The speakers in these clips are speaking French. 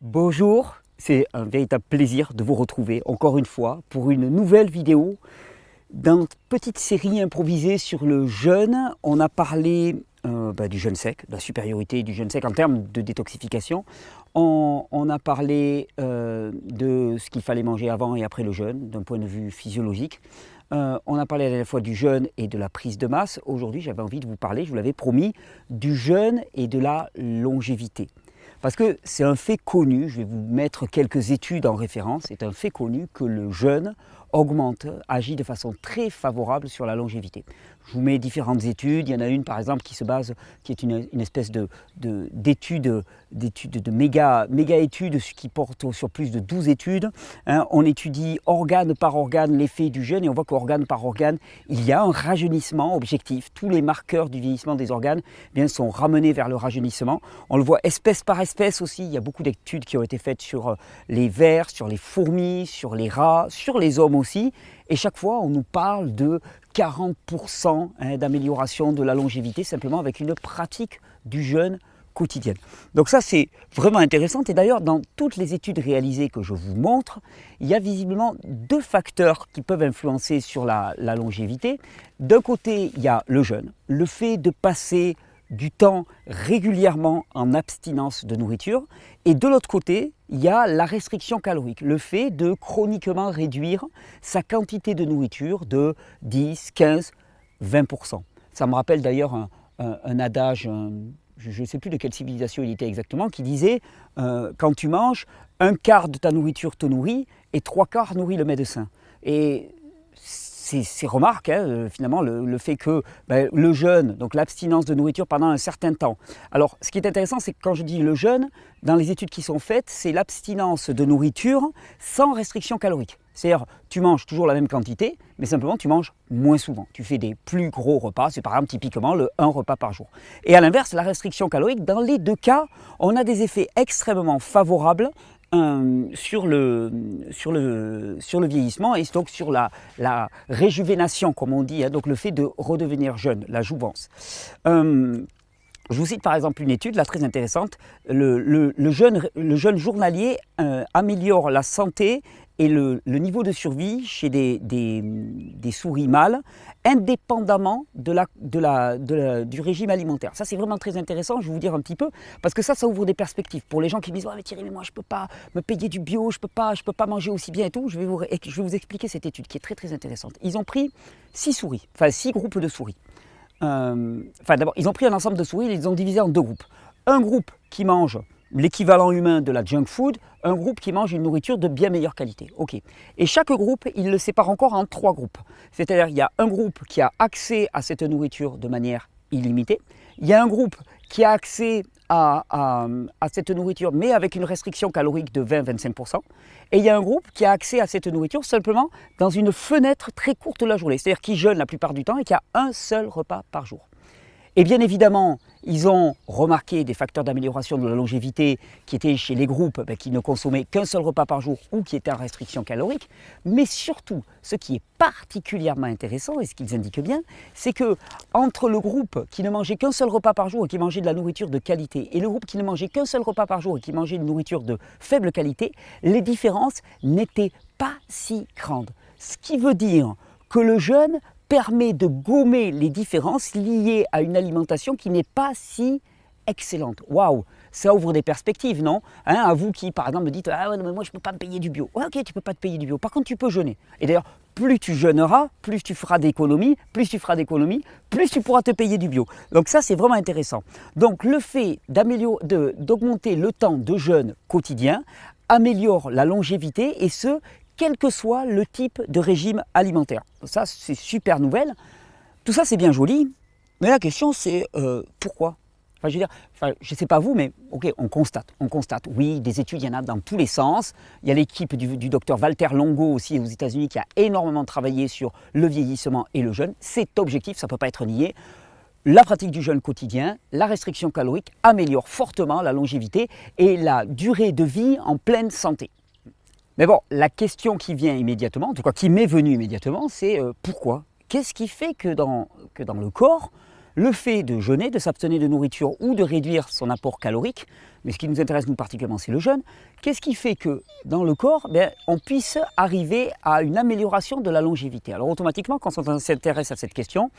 Bonjour, c'est un véritable plaisir de vous retrouver encore une fois pour une nouvelle vidéo dans une petite série improvisée sur le jeûne. On a parlé du jeûne sec, de la supériorité du jeûne sec en termes de détoxification. On a parlé de ce qu'il fallait manger avant et après le jeûne d'un point de vue physiologique. On a parlé à la fois du jeûne et de la prise de masse. Aujourd'hui, j'avais envie de vous parler, je vous l'avais promis, du jeûne et de la longévité. Parce que c'est un fait connu, je vais vous mettre quelques études en référence, c'est un fait connu que le jeûne augmente, agit de façon très favorable sur la longévité. Je vous mets différentes études, il y en a une par exemple qui se base, qui est une espèce d'étude, de méga étude qui porte sur plus de 12 études. On étudie organe par organe l'effet du jeûne et on voit qu'organe par organe, il y a un rajeunissement objectif. Tous les marqueurs du vieillissement des organes sont ramenés vers le rajeunissement. On le voit espèce par espèce aussi, il y a beaucoup d'études qui ont été faites sur les vers, sur les fourmis, sur les rats, sur les hommes aussi. Et chaque fois, on nous parle de 40% d'amélioration de la longévité simplement avec une pratique du jeûne quotidienne. Donc ça, c'est vraiment intéressant. Et d'ailleurs, dans toutes les études réalisées que je vous montre, il y a visiblement deux facteurs qui peuvent influencer sur la longévité. D'un côté, il y a le jeûne, le fait de passer du temps régulièrement en abstinence de nourriture. Et de l'autre côté, il y a la restriction calorique, le fait de chroniquement réduire sa quantité de nourriture de 10, 15, 20%. Ça me rappelle d'ailleurs un adage, je ne sais plus de quelle civilisation il était exactement, qui disait quand tu manges, un quart de ta nourriture te nourrit et trois quarts nourrit le médecin. Et c'est remarque, finalement, le fait que le jeûne, donc l'abstinence de nourriture pendant un certain temps. Alors, ce qui est intéressant, c'est que quand je dis le jeûne, dans les études qui sont faites, c'est l'abstinence de nourriture sans restriction calorique. C'est-à-dire, tu manges toujours la même quantité, mais simplement tu manges moins souvent. Tu fais des plus gros repas, c'est par exemple typiquement le 1 repas par jour. Et à l'inverse, la restriction calorique, dans les deux cas, on a des effets extrêmement favorables sur le vieillissement et donc sur la réjuvénation, comme on dit, donc le fait de redevenir jeune, la jouvence. Je vous cite par exemple une étude là, très intéressante. Le jeûne journalier améliore la santé et le niveau de survie chez des souris mâles, indépendamment du régime alimentaire. Ça, c'est vraiment très intéressant, je vais vous dire un petit peu, parce que ça ouvre des perspectives. Pour les gens qui me disent « mais Thierry, mais moi, je ne peux pas me payer du bio, je peux pas manger aussi bien et tout », je vais vous expliquer cette étude qui est très, très intéressante. Ils ont pris 6 groupes de souris. D'abord, ils ont pris un ensemble de souris et ils les ont divisés en deux groupes. Un groupe qui mange l'équivalent humain de la junk food, un groupe qui mange une nourriture de bien meilleure qualité. Ok. Et chaque groupe, il le sépare encore en 3 groupes. C'est-à-dire qu'il y a un groupe qui a accès à cette nourriture de manière illimitée. Il y a un groupe qui a accès à cette nourriture, mais avec une restriction calorique de 20-25%. Et il y a un groupe qui a accès à cette nourriture simplement dans une fenêtre très courte de la journée, c'est-à-dire qui jeûne la plupart du temps et qui a un seul repas par jour. Et bien évidemment, ils ont remarqué des facteurs d'amélioration de la longévité qui étaient chez les groupes qui ne consommaient qu'un seul repas par jour ou qui étaient en restriction calorique. Mais surtout, ce qui est particulièrement intéressant et ce qu'ils indiquent bien, c'est que entre le groupe qui ne mangeait qu'un seul repas par jour et qui mangeait de la nourriture de qualité et le groupe qui ne mangeait qu'un seul repas par jour et qui mangeait une nourriture de faible qualité, les différences n'étaient pas si grandes. Ce qui veut dire que le jeûne permet de gommer les différences liées à une alimentation qui n'est pas si excellente. Waouh, ça ouvre des perspectives, non? À vous qui, par exemple, me dites « Ah ouais, non, mais moi, je ne peux pas me payer du bio. » Ouais, ok, tu ne peux pas te payer du bio. Par contre, tu peux jeûner. Et d'ailleurs, plus tu jeûneras, plus tu feras d'économies, plus tu pourras te payer du bio. Donc ça, c'est vraiment intéressant. Donc le fait d'augmenter le temps de jeûne quotidien améliore la longévité et ce, quel que soit le type de régime alimentaire. Ça, c'est super nouvelle. Tout ça, c'est bien joli, mais la question, c'est pourquoi? Je ne sais pas vous, mais ok, on constate. Oui, des études, il y en a dans tous les sens. Il y a l'équipe du docteur Walter Longo aussi aux États-Unis qui a énormément travaillé sur le vieillissement et le jeûne. C'est objectif, ça ne peut pas être nié. La pratique du jeûne quotidien, la restriction calorique améliore fortement la longévité et la durée de vie en pleine santé. Mais bon, la question qui vient immédiatement, en tout cas qui m'est venue immédiatement, c'est pourquoi? Qu'est-ce qui fait que dans le corps, le fait de jeûner, de s'abstenir de nourriture ou de réduire son apport calorique, mais ce qui nous intéresse nous particulièrement c'est le jeûne, qu'est-ce qui fait que dans le corps, on puisse arriver à une amélioration de la longévité? Alors automatiquement, quand on s'intéresse à cette question,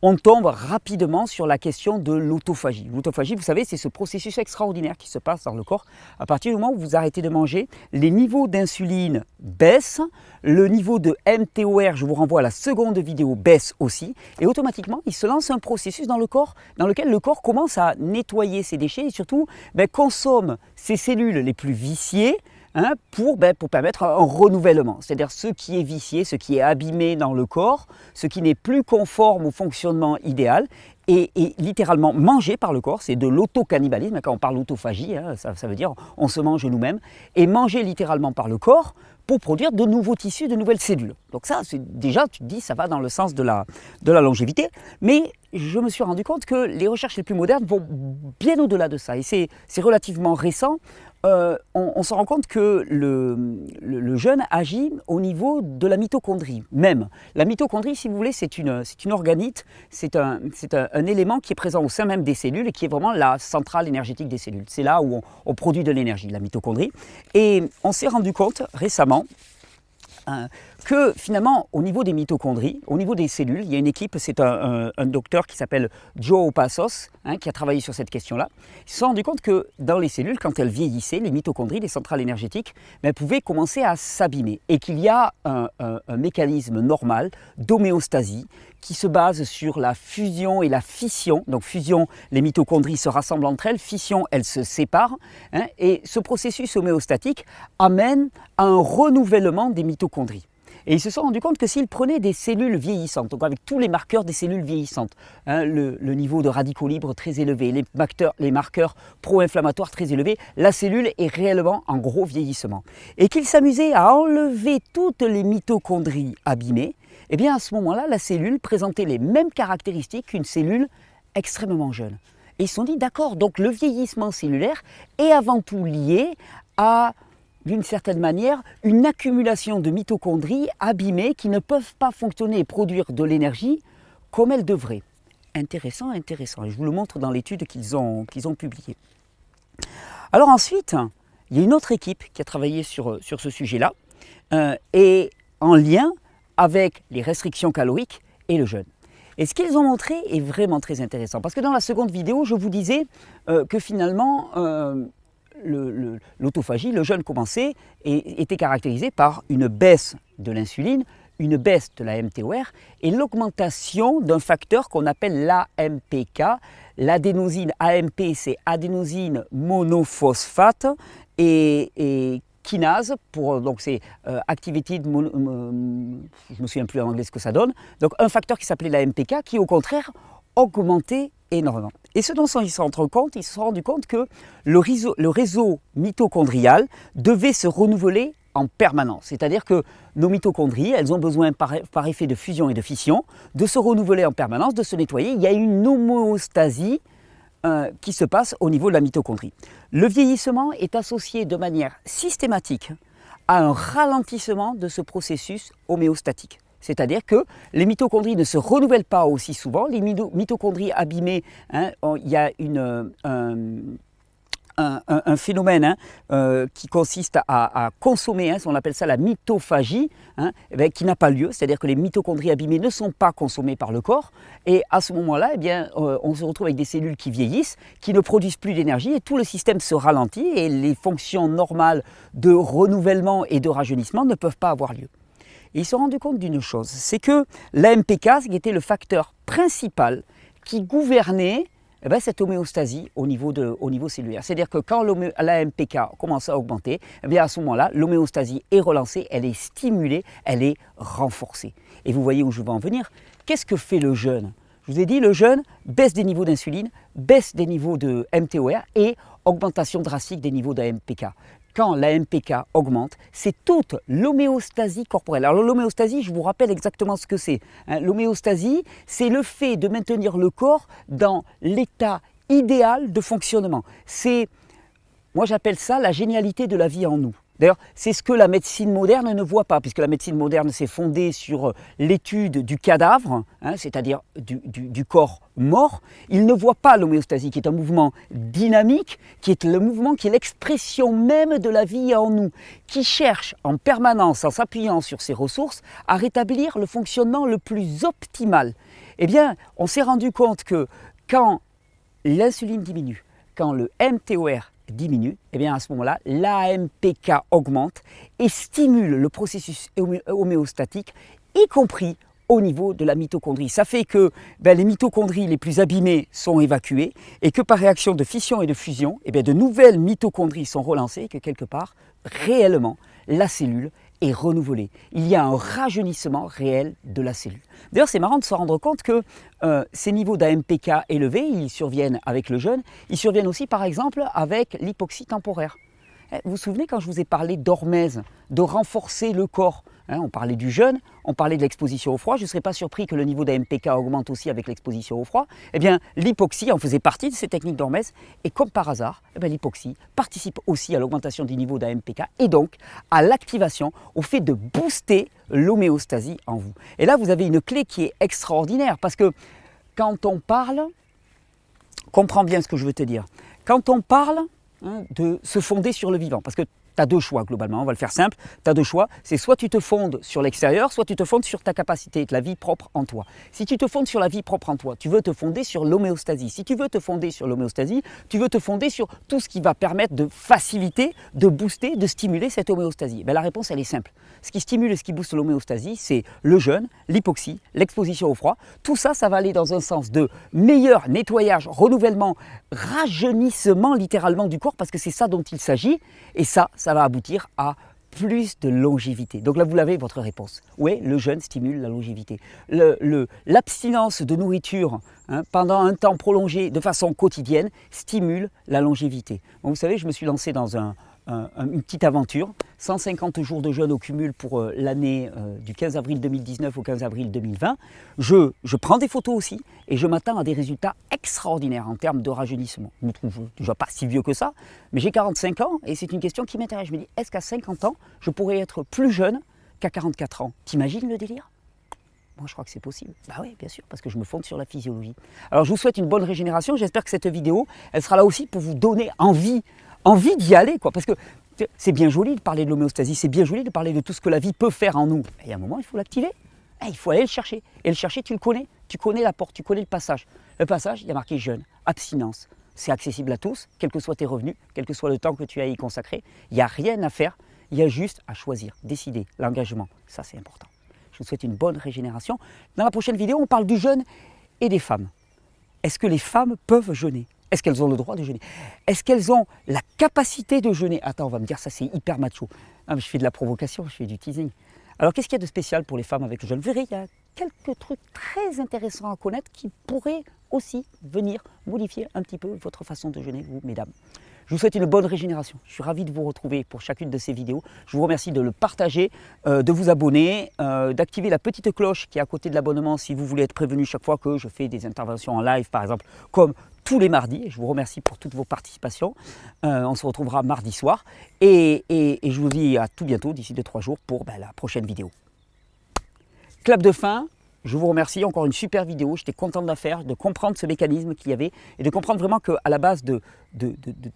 on tombe rapidement sur la question de l'autophagie. L'autophagie, vous savez, c'est ce processus extraordinaire qui se passe dans le corps. À partir du moment où vous arrêtez de manger, les niveaux d'insuline baissent, le niveau de MTOR, je vous renvoie à la seconde vidéo, baisse aussi, et automatiquement, il se lance un processus dans le corps, dans lequel le corps commence à nettoyer ses déchets et surtout consomme ses cellules les plus viciées, pour permettre un renouvellement, c'est-à-dire ce qui est vicié, ce qui est abîmé dans le corps, ce qui n'est plus conforme au fonctionnement idéal, et littéralement mangé par le corps, c'est de l'autocannibalisme, quand on parle d'autophagie, ça veut dire on se mange nous-mêmes, et mangé littéralement par le corps pour produire de nouveaux tissus, de nouvelles cellules. Donc ça, déjà, tu te dis, ça va dans le sens de la longévité, mais je me suis rendu compte que les recherches les plus modernes vont bien au-delà de ça, et c'est relativement récent. On se rend compte que le jeûne agit au niveau de la mitochondrie même. La mitochondrie, si vous voulez, c'est une organite, c'est un élément qui est présent au sein même des cellules et qui est vraiment la centrale énergétique des cellules. C'est là où on produit de l'énergie, la mitochondrie. Et on s'est rendu compte récemment que finalement, au niveau des mitochondries, au niveau des cellules, il y a une équipe, c'est un docteur qui s'appelle Joe Passos, qui a travaillé sur cette question-là. Ils se sont rendus compte que dans les cellules, quand elles vieillissaient, les mitochondries, les centrales énergétiques, pouvaient commencer à s'abîmer et qu'il y a un mécanisme normal d'homéostasie qui se base sur la fusion et la fission. Donc fusion, les mitochondries se rassemblent entre elles, fission, elles se séparent. Et ce processus homéostatique amène à un renouvellement des mitochondries. Et ils se sont rendus compte que s'ils prenaient des cellules vieillissantes, donc avec tous les marqueurs des cellules vieillissantes, le niveau de radicaux libres très élevé, les marqueurs pro-inflammatoires très élevés, la cellule est réellement en gros vieillissement. Et qu'ils s'amusaient à enlever toutes les mitochondries abîmées, et bien à ce moment-là, la cellule présentait les mêmes caractéristiques qu'une cellule extrêmement jeune. Et ils se sont dit, d'accord, donc le vieillissement cellulaire est avant tout lié à, d'une certaine manière, une accumulation de mitochondries abîmées qui ne peuvent pas fonctionner et produire de l'énergie comme elles devraient. Intéressant, intéressant. Et je vous le montre dans l'étude qu'ils ont publiée. Alors ensuite, il y a une autre équipe qui a travaillé sur ce sujet-là, et en lien avec les restrictions caloriques et le jeûne. Et ce qu'ils ont montré est vraiment très intéressant, parce que dans la seconde vidéo, je vous disais que finalement, l'autophagie, le jeûne commençait et était caractérisé par une baisse de l'insuline, une baisse de la MTOR et l'augmentation d'un facteur qu'on appelle l'AMPK. L'adénosine AMP, c'est adénosine monophosphate et kinase, donc c'est activated, je ne me souviens plus en anglais ce que ça donne, donc un facteur qui s'appelait la MPK qui au contraire augmentait énormément. Et ce dont ils se sont rendus compte que le réseau mitochondrial devait se renouveler en permanence. C'est-à-dire que nos mitochondries, elles ont besoin par effet de fusion et de fission de se renouveler en permanence, de se nettoyer. Il y a une homéostasie qui se passe au niveau de la mitochondrie. Le vieillissement est associé de manière systématique à un ralentissement de ce processus homéostatique. C'est-à-dire que les mitochondries ne se renouvellent pas aussi souvent. Les mitochondries abîmées, il y a un phénomène qui consiste à consommer, on appelle ça la mitophagie, qui n'a pas lieu, c'est-à-dire que les mitochondries abîmées ne sont pas consommées par le corps, et à ce moment-là, on se retrouve avec des cellules qui vieillissent, qui ne produisent plus d'énergie, et tout le système se ralentit, et les fonctions normales de renouvellement et de rajeunissement ne peuvent pas avoir lieu. Et ils se sont rendus compte d'une chose, c'est que l'AMPK, qui était le facteur principal qui gouvernait cette homéostasie au niveau cellulaire. C'est-à-dire que quand l'AMPK commence à augmenter, à ce moment-là, l'homéostasie est relancée, elle est stimulée, elle est renforcée. Et vous voyez où je veux en venir. Qu'est-ce que fait le jeûne? Je vous ai dit, le jeûne baisse des niveaux d'insuline, baisse des niveaux de MTOR et augmentation drastique des niveaux d'AMPK. Quand l'AMPK augmente, c'est toute l'homéostasie corporelle. Alors l'homéostasie, je vous rappelle exactement ce que c'est. L'homéostasie, c'est le fait de maintenir le corps dans l'état idéal de fonctionnement. Moi j'appelle ça la génialité de la vie en nous. D'ailleurs, c'est ce que la médecine moderne ne voit pas, puisque la médecine moderne s'est fondée sur l'étude du cadavre, hein, c'est-à-dire du corps mort. Il ne voit pas l'homéostasie, qui est un mouvement dynamique, qui est le mouvement qui est l'expression même de la vie en nous, qui cherche en permanence, en s'appuyant sur ses ressources, à rétablir le fonctionnement le plus optimal. Eh bien, on s'est rendu compte que quand l'insuline diminue, quand le mTOR diminue, et bien à ce moment-là, l'AMPK augmente et stimule le processus homéostatique, y compris au niveau de la mitochondrie. Ça fait que les mitochondries les plus abîmées sont évacuées et que par réaction de fission et de fusion, de nouvelles mitochondries sont relancées et que quelque part, réellement, la cellule est renouvelée. Il y a un rajeunissement réel de la cellule. D'ailleurs, c'est marrant de se rendre compte que ces niveaux d'AMPK élevés, ils surviennent avec le jeûne, ils surviennent aussi par exemple avec l'hypoxie temporaire. Vous vous souvenez quand je vous ai parlé d'hormèse, de renforcer le corps, hein, on parlait du jeûne, on parlait de l'exposition au froid, je ne serais pas surpris que le niveau d'AMPK augmente aussi avec l'exposition au froid. Eh bien, l'hypoxie en faisait partie de ces techniques d'hormèse et comme par hasard, l'hypoxie participe aussi à l'augmentation du niveau d'AMPK et donc à l'activation, au fait de booster l'homéostasie en vous. Et là, vous avez une clé qui est extraordinaire parce que quand on parle, comprends bien ce que je veux te dire, quand on parle de se fonder sur le vivant, parce que tu as deux choix globalement, on va le faire simple, tu as deux choix, c'est soit tu te fondes sur l'extérieur, soit tu te fondes sur ta capacité, la vie propre en toi. Si tu te fondes sur la vie propre en toi, tu veux te fonder sur l'homéostasie. Si tu veux te fonder sur l'homéostasie, tu veux te fonder sur tout ce qui va permettre de faciliter, de booster, de stimuler cette homéostasie. La réponse elle est simple. Ce qui stimule et ce qui booste l'homéostasie, c'est le jeûne, l'hypoxie, l'exposition au froid. Tout ça, ça va aller dans un sens de meilleur nettoyage, renouvellement, rajeunissement littéralement du corps, parce que c'est ça dont il s'agit. Et ça va aboutir à plus de longévité. Donc là, vous l'avez, votre réponse. Oui, le jeûne stimule la longévité. L'abstinence de nourriture pendant un temps prolongé de façon quotidienne stimule la longévité. Bon, vous savez, je me suis lancé dans une petite aventure, 150 jours de jeûne au cumul pour l'année du 15 avril 2019 au 15 avril 2020. Je prends des photos aussi et je m'attends à des résultats extraordinaires en termes de rajeunissement. Je me trouve déjà pas si vieux que ça, mais j'ai 45 ans et c'est une question qui m'intéresse. Je me dis, est-ce qu'à 50 ans, je pourrais être plus jeune qu'à 44 ans? T'imagines le délire? Moi, je crois que c'est possible. Bah oui, bien sûr, parce que je me fonde sur la physiologie. Alors, je vous souhaite une bonne régénération. J'espère que cette vidéo, elle sera là aussi pour vous donner envie d'y aller, quoi. Parce que c'est bien joli de parler de l'homéostasie, c'est bien joli de parler de tout ce que la vie peut faire en nous. Et à un moment, il faut l'activer. Il faut aller le chercher. Et le chercher, tu le connais. Tu connais la porte, tu connais le passage. Le passage, il y a marqué jeûne, abstinence. C'est accessible à tous, quels que soient tes revenus, quel que soit le temps que tu as à y consacrer. Il n'y a rien à faire, il y a juste à choisir, décider, l'engagement. Ça, c'est important. Je vous souhaite une bonne régénération. Dans la prochaine vidéo, on parle du jeûne et des femmes. Est-ce que les femmes peuvent jeûner? Est-ce qu'elles ont le droit de jeûner? Est-ce qu'elles ont la capacité de jeûner? Attends, on va me dire ça c'est hyper macho. Ah, mais je fais de la provocation, je fais du teasing. Alors qu'est-ce qu'il y a de spécial pour les femmes avec le jeûne? Vous verrez, il y a quelques trucs très intéressants à connaître qui pourraient aussi venir modifier un petit peu votre façon de jeûner, vous, mesdames. Je vous souhaite une bonne régénération. Je suis ravi de vous retrouver pour chacune de ces vidéos. Je vous remercie de le partager, de vous abonner, d'activer la petite cloche qui est à côté de l'abonnement si vous voulez être prévenu chaque fois que je fais des interventions en live, par exemple, comme tous les mardis. Je vous remercie pour toutes vos participations. On se retrouvera mardi soir. Et je vous dis à tout bientôt, d'ici 2-3 jours, pour la prochaine vidéo. Clap de fin. Je vous remercie, encore une super vidéo, j'étais content de la faire, de comprendre ce mécanisme qu'il y avait et de comprendre vraiment qu'à la base de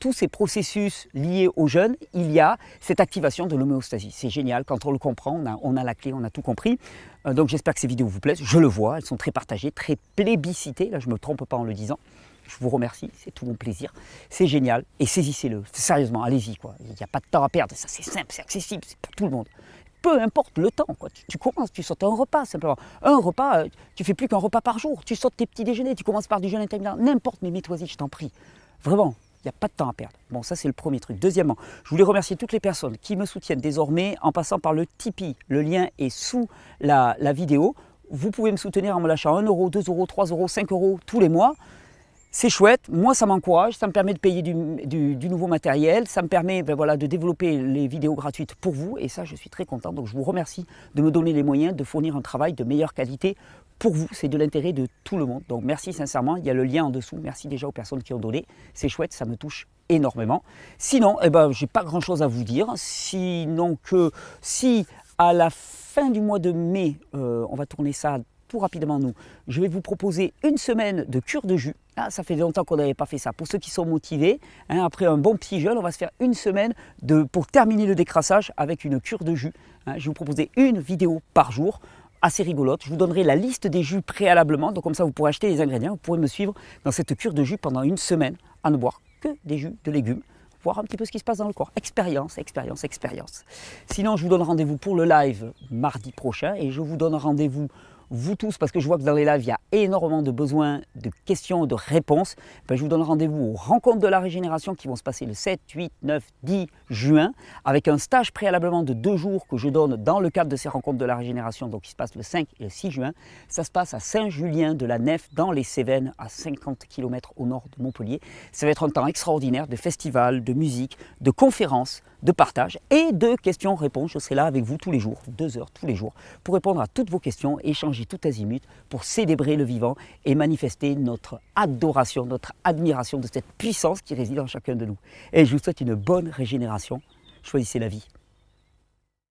tous ces processus liés au jeûne, il y a cette activation de l'homéostasie. C'est génial, quand on le comprend, on a la clé, on a tout compris. Donc j'espère que ces vidéos vous plaisent, je le vois, elles sont très partagées, très plébiscitées, là je ne me trompe pas en le disant. Je vous remercie, c'est tout mon plaisir, c'est génial et saisissez-le, sérieusement, allez-y, quoi. Il n'y a pas de temps à perdre, ça c'est simple, c'est accessible, c'est pour tout le monde. Peu importe le temps, quoi. Tu commences, tu sautes un repas simplement. Un repas, tu fais plus qu'un repas par jour. Tu sautes tes petits déjeuners, tu commences par du jeûne intermittent. N'importe, mais mets-toi-y, je t'en prie. Vraiment, il n'y a pas de temps à perdre. Bon, ça c'est le premier truc. Deuxièmement, je voulais remercier toutes les personnes qui me soutiennent désormais en passant par le Tipeee. Le lien est sous la vidéo. Vous pouvez me soutenir en me lâchant 1 euro, 2 euros, 3 euros, 5 euros tous les mois. C'est chouette, moi ça m'encourage, ça me permet de payer du nouveau matériel, ça me permet de développer les vidéos gratuites pour vous et ça je suis très content. Donc je vous remercie de me donner les moyens de fournir un travail de meilleure qualité pour vous, c'est de l'intérêt de tout le monde. Donc merci sincèrement, il y a le lien en dessous. Merci déjà aux personnes qui ont donné. C'est chouette, ça me touche énormément. Sinon, je n'ai pas grand-chose à vous dire. Sinon que si à la fin du mois de mai, on va tourner ça tout rapidement nous, je vais vous proposer une semaine de cure de jus. Ah, ça fait longtemps qu'on n'avait pas fait ça. Pour ceux qui sont motivés, après un bon petit jeûne, on va se faire une semaine pour terminer le décrassage avec une cure de jus. Je vais vous proposer une vidéo par jour, assez rigolote. Je vous donnerai la liste des jus préalablement, donc comme ça vous pourrez acheter les ingrédients. Vous pourrez me suivre dans cette cure de jus pendant une semaine à ne boire que des jus de légumes. Voir un petit peu ce qui se passe dans le corps. Expérience, expérience, expérience. Sinon, je vous donne rendez-vous pour le live mardi prochain et je vous donne rendez-vous vous tous, parce que je vois que dans les lives, il y a énormément de besoins, de questions, de réponses. Je vous donne rendez-vous aux rencontres de la régénération qui vont se passer le 7, 8, 9, 10 juin, avec un stage préalablement de 2 jours que je donne dans le cadre de ces rencontres de la régénération, donc qui se passe le 5 et le 6 juin. Ça se passe à Saint-Julien-de-la-Nef, dans les Cévennes, à 50 km au nord de Montpellier. Ça va être un temps extraordinaire de festival, de musique, de conférences, de partage et de questions-réponses. Je serai là avec vous tous les jours, 2 heures tous les jours, pour répondre à toutes vos questions, échanger tout azimut, pour célébrer le vivant et manifester notre adoration, notre admiration de cette puissance qui réside en chacun de nous. Et je vous souhaite une bonne régénération. Choisissez la vie.